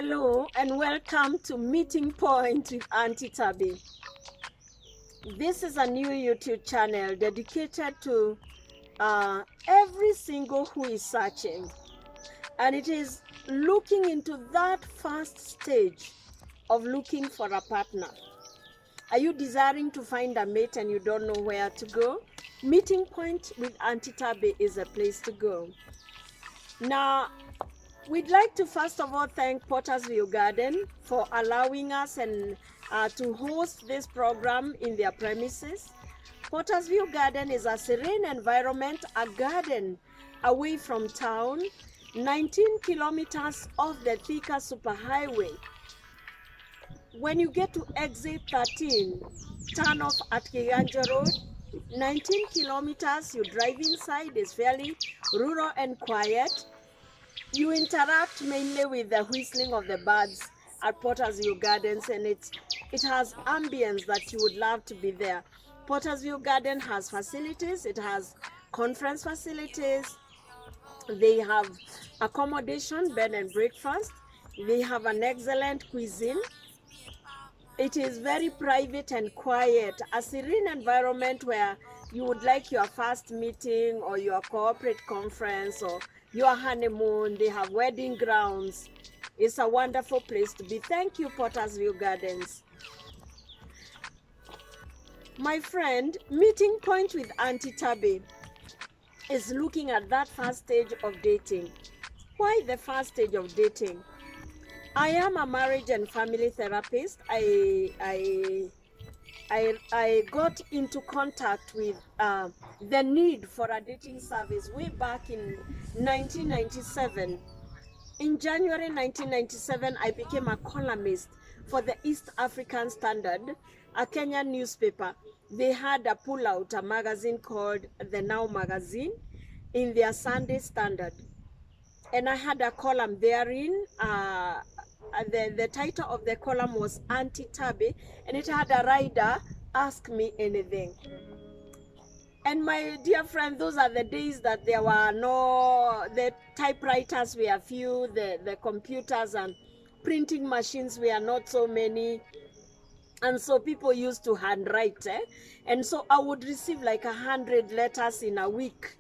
Hello and welcome to Meeting Point with Aunty Tabby. This is a new YouTube channel dedicated to every single who is searching, and it is looking into that first stage of looking for a partner. Are you desiring to find a mate and you don't know where to go? Meeting Point with Aunty Tabby is a place to go. Now, we'd like to first of all thank Pottersville Garden for allowing us and to host this program in their premises. Pottersville Garden is a serene environment, a garden away from town, 19 kilometers off the Thika Superhighway. When you get to exit 13, turn off at Kiganja Road. 19 kilometers, you drive inside, it's fairly rural and quiet. You interact mainly with the whistling of the birds at Pottersville Gardens, and it has ambience that you would love to be there. Pottersville Garden has facilities, it has conference facilities, they have accommodation, bed and breakfast, they have an excellent cuisine. It is very private and quiet, a serene environment where you would like your first meeting or your corporate conference or your honeymoon. They have wedding grounds. It's a wonderful place to be. Thank you, Pottersville Gardens. My friend, Meeting Point with Aunty Tabby is looking at that first stage of dating. Why the first stage of dating? I am a marriage and family therapist. I got into contact with the need for a dating service way back in 1997. In January 1997, I became a columnist for the East African Standard, a Kenyan newspaper. They had a pullout, a magazine called the Now magazine, in their Sunday Standard. And I had a column therein. The title of the column was Aunty Tabby, and it had a rider, Ask Me Anything. And my dear friend, those are the days that there were the typewriters were few, the computers and printing machines were not so many. And so people used to handwrite. And so I would receive like 100 letters in a week,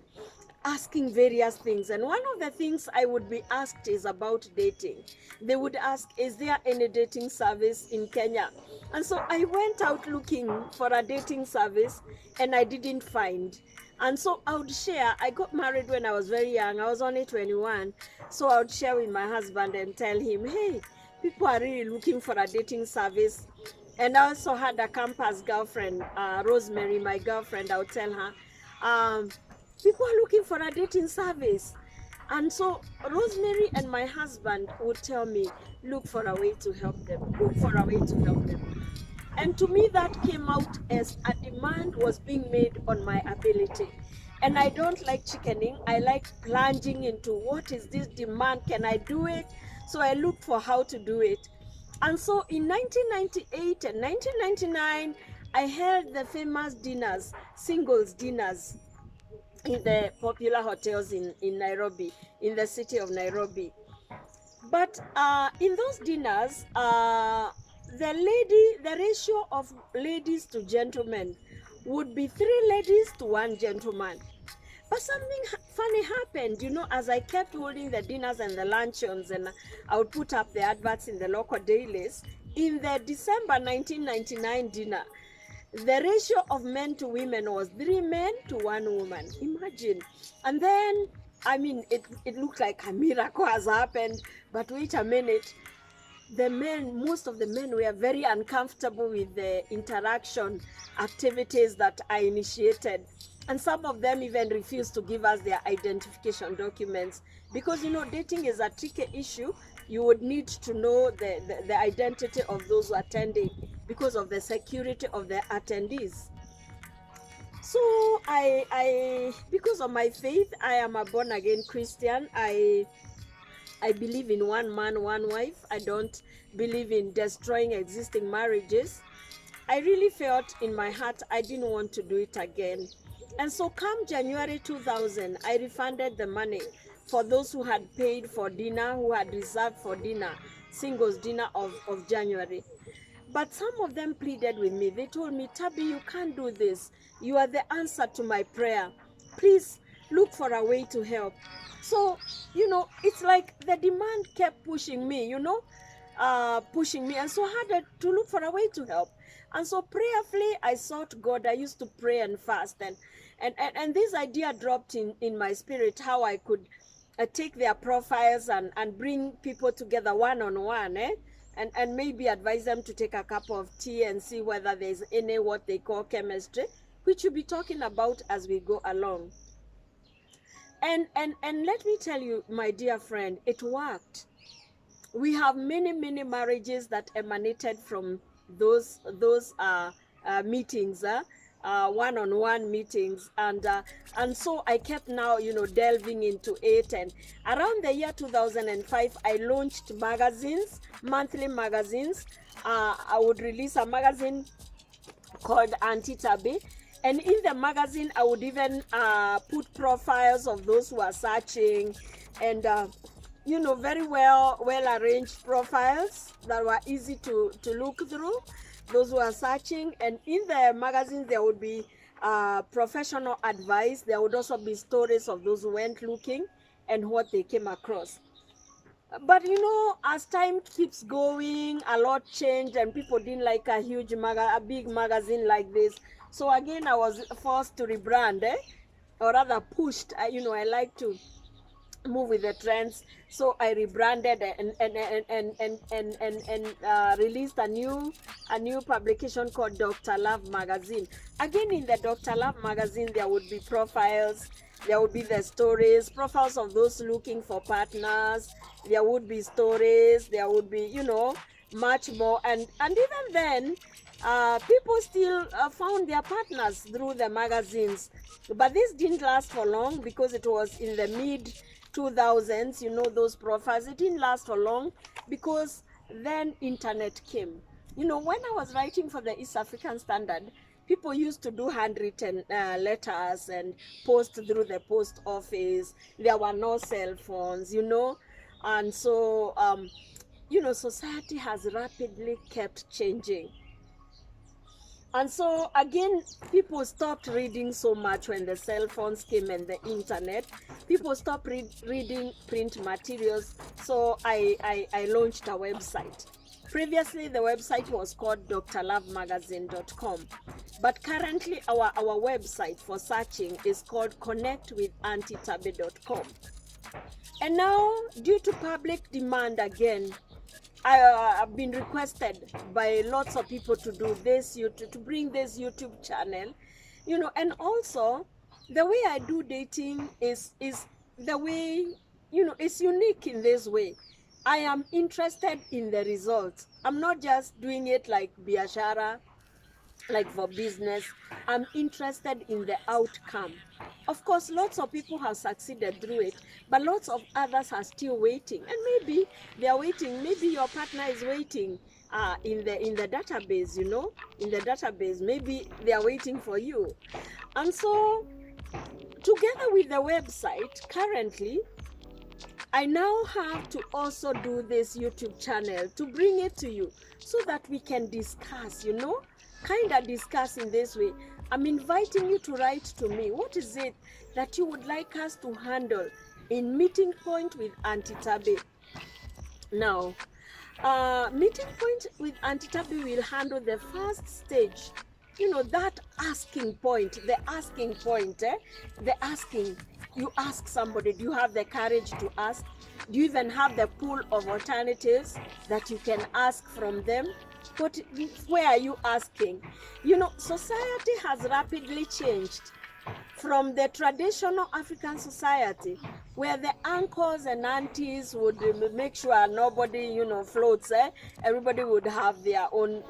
asking various things. And one of the things I would be asked is about dating. They would ask, is there any dating service in Kenya? And so I went out looking for a dating service and I didn't find. And so I would share. I got married when I was very young. I was only 21. So I would share with my husband and tell him, hey, people are really looking for a dating service. And I also had a campus girlfriend, Rosemary, my girlfriend. I would tell her, people are looking for a dating service. And so Rosemary and my husband would tell me, look for a way to help them, look for a way to help them. And to me, that came out as a demand was being made on my ability. And I don't like chickening. I like plunging into what is this demand? Can I do it? So I looked for how to do it. And so in 1998 and 1999, I held the famous dinners, singles dinners, in the popular hotels in Nairobi, in the city of Nairobi. But in those dinners, the ratio of ladies to gentlemen would be 3 ladies to 1 gentleman. But something funny happened, you know, as I kept holding the dinners and the luncheons, and I would put up the adverts in the local dailies. In the December 1999 dinner, the ratio of men to women was 3 men to 1 woman. Imagine. And then, I mean, it looked like a miracle has happened. But wait a minute. The men, most of the men were very uncomfortable with the interaction activities that I initiated. And some of them even refused to give us their identification documents. Because, you know, dating is a tricky issue. You would need to know the identity of those who are attending, because of the security of the attendees. So I because of my faith, I am a born again Christian. I believe in one man, one wife. I don't believe in destroying existing marriages. I really felt in my heart I didn't want to do it again. And so come January 2000, I refunded the money for those who had paid for dinner, who had reserved for dinner. singles dinner of January. But some of them pleaded with me. They told me, Tabby, you can't do this. You are the answer to my prayer. Please look for a way to help. So, it's like the demand kept pushing me, pushing me. And so I had to look for a way to help. And so prayerfully, I sought God. I used to pray and fast. And this idea dropped in my spirit, how I could take their profiles and bring people together one-on-one, and maybe advise them to take a cup of tea and see whether there's any what they call chemistry, which we'll be talking about as we go along. And let me tell you, my dear friend, it worked. We have many marriages that emanated from those meetings, one-on-one meetings, and so I kept now delving into it. And around the year 2005, I launched magazines, monthly magazines. I would release a magazine called Aunty Tabby, and in the magazine I would even put profiles of those who are searching, and very well arranged profiles that were easy to look through, those who are searching. And in the magazine there would be professional advice. There would also be stories of those who went looking and what they came across. But as time keeps going, a lot changed, and people didn't like a big magazine like this. So again, I was forced to rebrand, or rather pushed. I like to move with the trends, so I rebranded and released a new publication called Dr. Love magazine. Again, in the Dr. Love magazine, there would be profiles, there would be the stories, profiles of those looking for partners. There would be stories, there would be much more, and even then people still found their partners through the magazines. But this didn't last for long, because it was in the mid 2000s, those profiles. It didn't last for long, because then internet came. When I was writing for the East African Standard, people used to do handwritten letters and post through the post office. There were no cell phones, and so society has rapidly kept changing. And so again, people stopped reading so much when the cell phones came and the internet. People stopped reading print materials. So I launched a website. Previously, the website was called drlovemagazine.com. But currently, our website for searching is called connectwithauntytabby.com. And now, due to public demand again, I've been requested by lots of people to do this, to bring this YouTube channel, and also the way I do dating is the way, it's unique in this way. I am interested in the results. I'm not just doing it like biashara, like for business. I'm interested in the outcome. Of course, lots of people have succeeded through it, but lots of others are still waiting. And maybe they are waiting. Maybe your partner is waiting in the database, in the database. Maybe they are waiting for you. And so, together with the website, currently, I now have to also do this YouTube channel to bring it to you so that we can discuss, kind of discuss in this way. I'm inviting you to write to me. What is it that you would like us to handle in Meeting Point with Aunty Tabby? Now, Meeting Point with Aunty Tabby will handle the first stage. That asking point, the asking point, the asking. You ask somebody, do you have the courage to ask? Do you even have the pool of alternatives that you can ask from them? Where are you asking? Society has rapidly changed from the traditional African society, where the uncles and aunties would make sure nobody, floats. Everybody would have their own,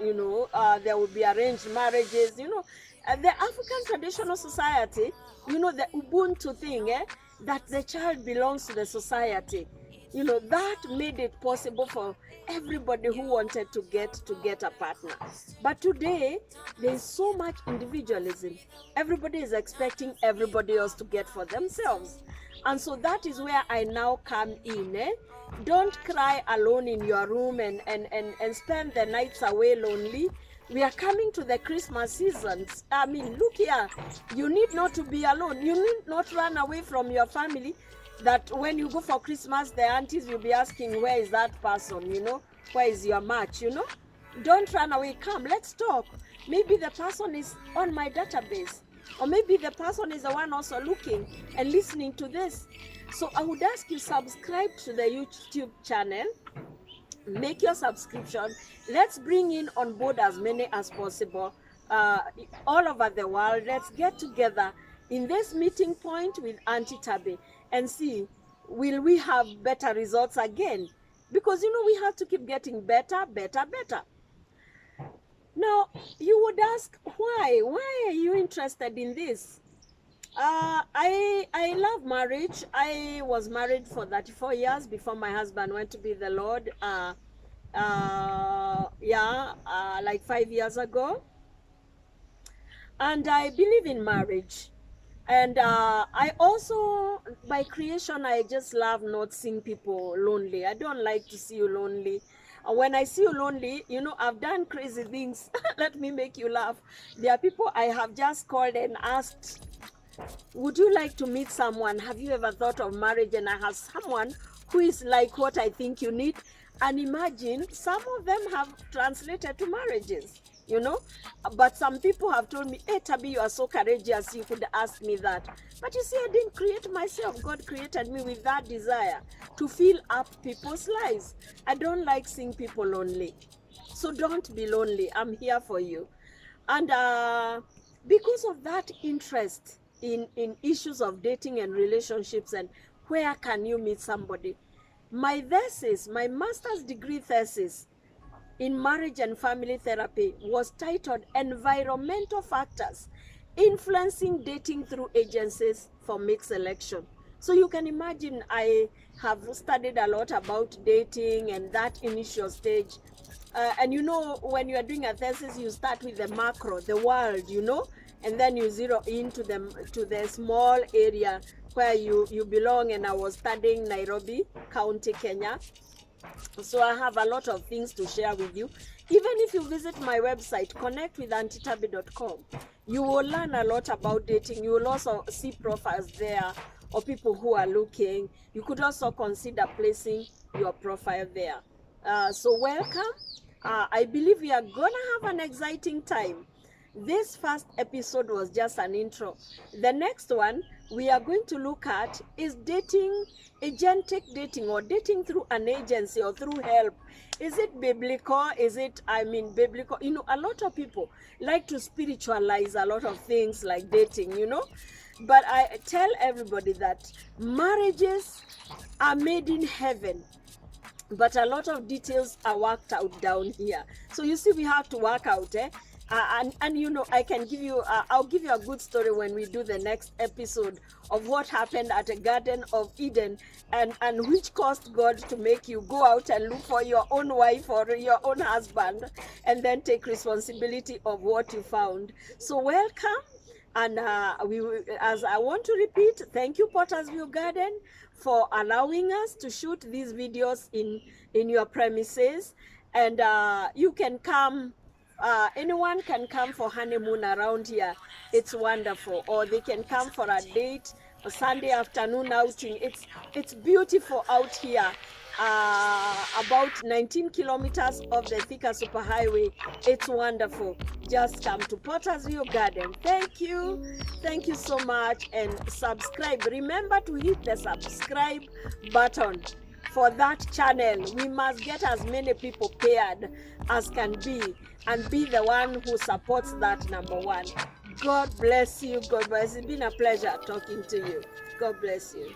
there would be arranged marriages. The African traditional society, the Ubuntu thing, that the child belongs to the society. That made it possible for everybody who wanted to get a partner. But today, there is so much individualism. Everybody is expecting everybody else to get for themselves. And so that is where I now come in. Don't cry alone in your room and spend the nights away lonely. We are coming to the Christmas seasons. I mean, look here. You need not to be alone. You need not run away from your family. That when you go for Christmas, the aunties will be asking, where is that person? Where is your match? Don't run away. Come, let's talk. Maybe the person is on my database. Or maybe the person is the one also looking and listening to this. So I would ask you, subscribe to the YouTube channel. Make your subscription. Let's bring in on board as many as possible, all over the world. Let's get together in this meeting point with Aunty Tabby and see, will we have better results again? Because we have to keep getting better. Now you would ask, why are you interested in this? I love marriage. I was married for 34 years before my husband went to be the Lord. Like 5 years ago. And I believe in marriage. And I also, by creation, I just love not seeing people lonely. I don't like to see you lonely. When I see you lonely, I've done crazy things. Let me make you laugh. There are people I have just called and asked, would you like to meet someone? Have you ever thought of marriage? And I have someone who is like what I think you need. And imagine, some of them have translated to marriages, But some people have told me, hey, Tabby, you are so courageous, you could ask me that. But you see, I didn't create myself. God created me with that desire to fill up people's lives. I don't like seeing people lonely. So don't be lonely. I'm here for you. And because of that interest in issues of dating and relationships and where can you meet somebody, my thesis, my master's degree thesis in marriage and family therapy was titled Environmental Factors Influencing Dating Through Agencies for Mate Selection. So you can imagine I have studied a lot about dating and that initial stage. And when you are doing a thesis, you start with the macro, the world, and then you zero into the small area where you belong. And I was studying Nairobi County, Kenya. So I have a lot of things to share with you. Even if you visit my website, connectwithauntytabby.com, you will learn a lot about dating. You will also see profiles there of people who are looking. You could also consider placing your profile there. So welcome. I believe we are going to have an exciting time. This first episode was just an intro. The next one we are going to look at is dating, agentic dating, or dating through an agency or through help. Is it biblical? Biblical? A lot of people like to spiritualize a lot of things like dating, But I tell everybody that marriages are made in heaven, but a lot of details are worked out down here. So you see, we have to work out, and I can give you, I'll give you a good story when we do the next episode of what happened at the Garden of Eden and which caused God to make you go out and look for your own wife or your own husband and then take responsibility of what you found. So welcome. And as I want to repeat, thank you, Pottersville Garden, for allowing us to shoot these videos in your premises. And you can come. Anyone can come for honeymoon around here. It's wonderful. Or they can come for a date, a Sunday afternoon outing. It's beautiful out here. About 19 kilometers of the Thika Superhighway. It's wonderful. Just come to Pottersville Garden. Thank you. Thank you so much. And subscribe. Remember to hit the subscribe button for that channel. We must get as many people paired as can be and be the one who supports that number one. God bless you. God bless you. It's been a pleasure talking to you. God bless you.